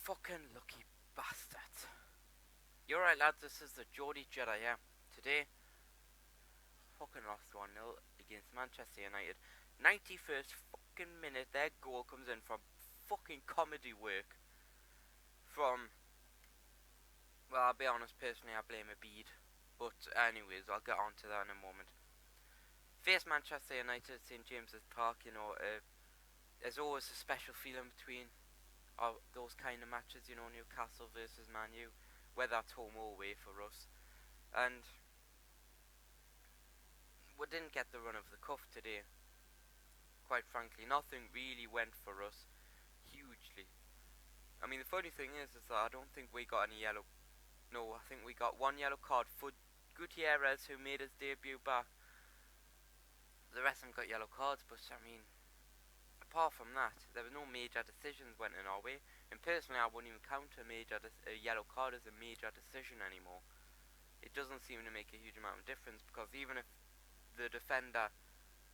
Fucking lucky bastards. You're right, lads, this is the GeordieJedi, yeah. Today, fucking lost 1-0 against Manchester United. 91st fucking minute, their goal comes in from fucking comedy work. Well, I'll be honest, personally, I blame Abid. But anyways, I'll get on to that in a moment. Face Manchester United at St James's Park, there's always a special feeling between those kind of matches, Newcastle versus Man U, whether that's home or away for us. And we didn't get the run of the cuff today. Quite frankly, nothing really went for us hugely. I mean, the funny thing is that I don't think we got any yellow. No, I think we got one yellow card for Gutierrez, who made his debut back. The rest of them got yellow cards, but I mean, apart from that, there were no major decisions went in our way. And personally, I wouldn't even count a yellow card as a major decision anymore. It doesn't seem to make a huge amount of difference, because even if the defender,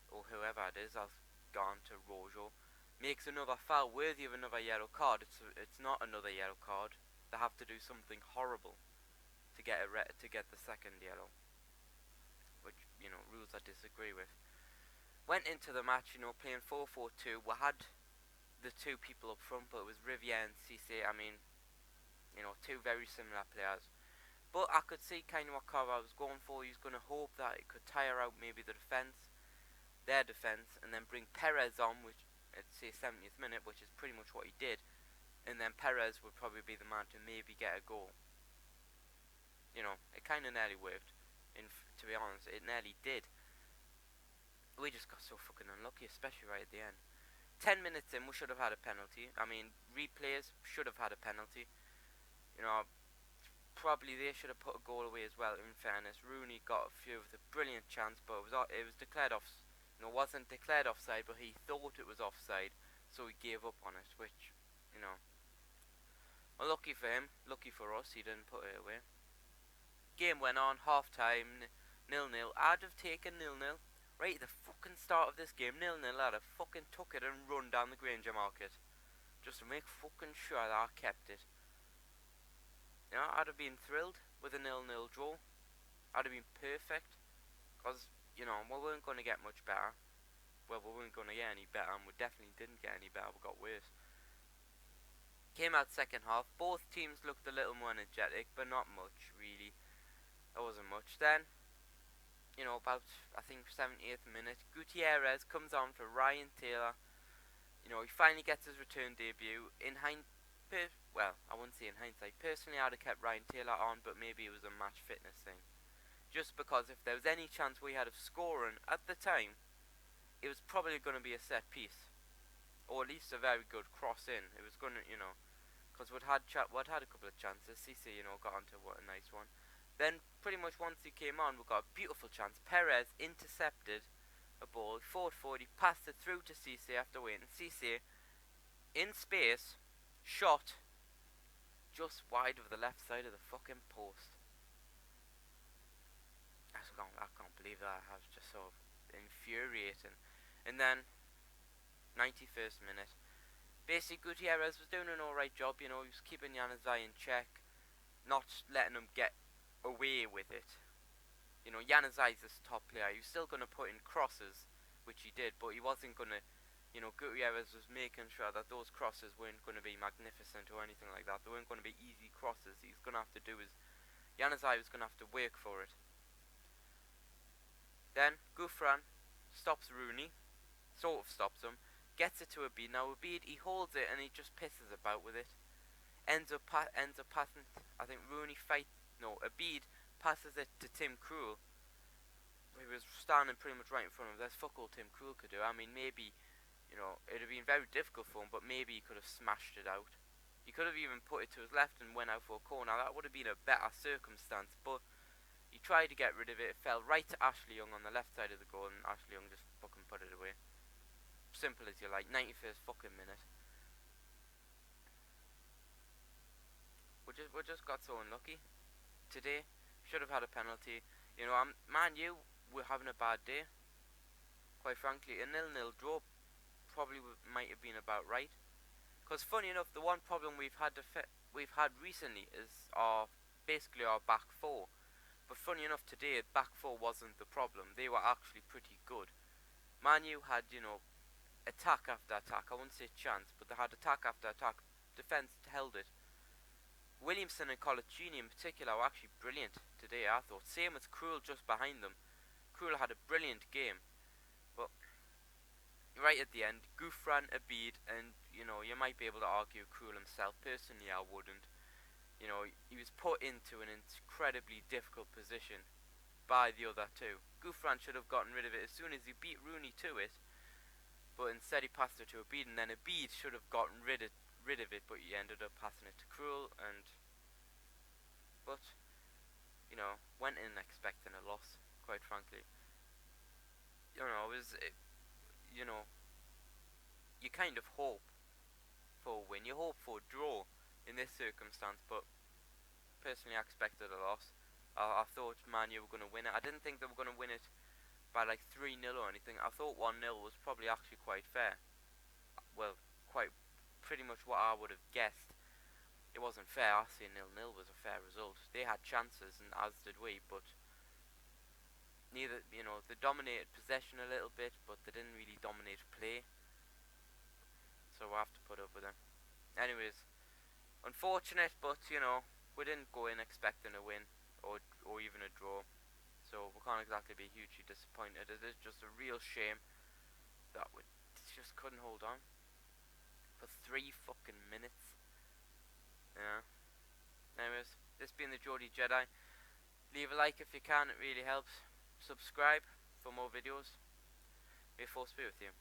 or whoever it is, I've gone to Rojo, makes another foul worthy of another yellow card, it's not another yellow card. They have to do something horrible to get the second yellow, which rules I disagree with. Went into the match, playing 4-4-2. We had the two people up front, but it was Riviere and Cisse. I mean, two very similar players. But I could see kind of what Carvalho was going for. He was going to hope that it could tire out maybe their defence, and then bring Perez on, which at say 70th minute, which is pretty much what he did. And then Perez would probably be the man to maybe get a goal. It kind of nearly worked. To be honest, it nearly did. We just got so fucking unlucky, especially right at the end. 10 minutes in, we should have had a penalty. I mean, replays should have had a penalty. Probably they should have put a goal away as well, in fairness. Rooney got a few of the brilliant chance, but it was declared off. Wasn't declared offside, but he thought it was offside, so he gave up on it, which, unlucky for him, lucky for us, he didn't put it away. Game went on, half time, 0-0. I'd have taken 0-0. Right at the fucking start of this game, 0-0, I'd have fucking took it and run down the Granger Market. Just to make fucking sure that I kept it. I'd have been thrilled with a 0-0 draw. I'd have been perfect. Because, we weren't going to get much better. Well, we weren't going to get any better, and we definitely didn't get any better, we got worse. Came out second half, both teams looked a little more energetic, but not much, really. There wasn't much. Then, about, I think, 70th minute, Gutierrez comes on for Ryan Taylor. He finally gets his return debut. Well, I wouldn't say in hindsight. Personally, I'd have kept Ryan Taylor on, but maybe it was a match fitness thing. Just because if there was any chance we had of scoring at the time, it was probably going to be a set piece. Or at least a very good cross in. It was going to, because we'd had a couple of chances. Cisse, got onto a nice one. Then, pretty much once he came on, we got a beautiful chance. Perez intercepted a ball, forward, he passed it through to Cisse after waiting. Cisse, in space, shot just wide of the left side of the fucking post. I can't believe that. I was just so infuriating. And then, 91st minute, basically Gutierrez was doing an alright job. He was keeping Januzaj in check, not letting him get away with it. Januzaj is this top player. He was still going to put in crosses, which he did, but he wasn't going to. Gutierrez was making sure that those crosses weren't going to be magnificent or anything like that. They weren't going to be easy crosses. He's going to have to do his. Januzaj was going to have to work for it. Then Gouffran stops Rooney, sort of stops him, gets it to Abid. Now Abid, he holds it and he just pisses about with it. Ends up passing. I think Abid passes it to Tim Krul. He was standing pretty much right in front of him. There's fuck all Tim Krul could do. I mean, maybe, it'd have been very difficult for him, but maybe he could have smashed it out. He could have even put it to his left and went out for a corner. That would have been a better circumstance, but he tried to get rid of it. It fell right to Ashley Young on the left side of the goal, and Ashley Young just fucking put it away. Simple as you like. 91st fucking minute. We just got so unlucky today. Should have had a penalty. Man U were having a bad day. Quite frankly, a 0-0 draw probably might have been about right. Because funny enough, the one problem we've had recently is basically our back four. But funny enough, today back four wasn't the problem. They were actually pretty good. Manu had, attack after attack. I wouldn't say chance, but they had attack after attack. Defense held it. Williamson and Colaccini in particular were actually brilliant today, I thought. Same as Krul just behind them. Krul had a brilliant game. But right at the end, Gouffran, Abid, and, you might be able to argue Krul himself. Personally, I wouldn't. He was put into an incredibly difficult position by the other two. Gouffran should have gotten rid of it as soon as he beat Rooney to it, but instead he passed it to Abid, and then Abid should have gotten rid of it, but he ended up passing it to Krul, but, went in expecting a loss, quite frankly. It was, you kind of hope for a win, you hope for a draw in this circumstance, but personally I expected a loss. I thought Man U were going to win it. I didn't think they were going to win it by like 3-0 or anything. I thought 1-0 was probably actually quite fair. Well, pretty much what I would have guessed. It wasn't fair. I say 0-0 was a fair result. They had chances, and as did we, but neither, they dominated possession a little bit, but they didn't really dominate play. So we'll have to put up with them. Anyways, unfortunate, but we didn't go in expecting a win or even a draw. So we can't exactly be hugely disappointed. It is just a real shame that we just couldn't hold on for 3 fucking minutes. Yeah. Anyways, this being the GeordieJedi. Leave a like if you can, it really helps. Subscribe for more videos. May Force be with you.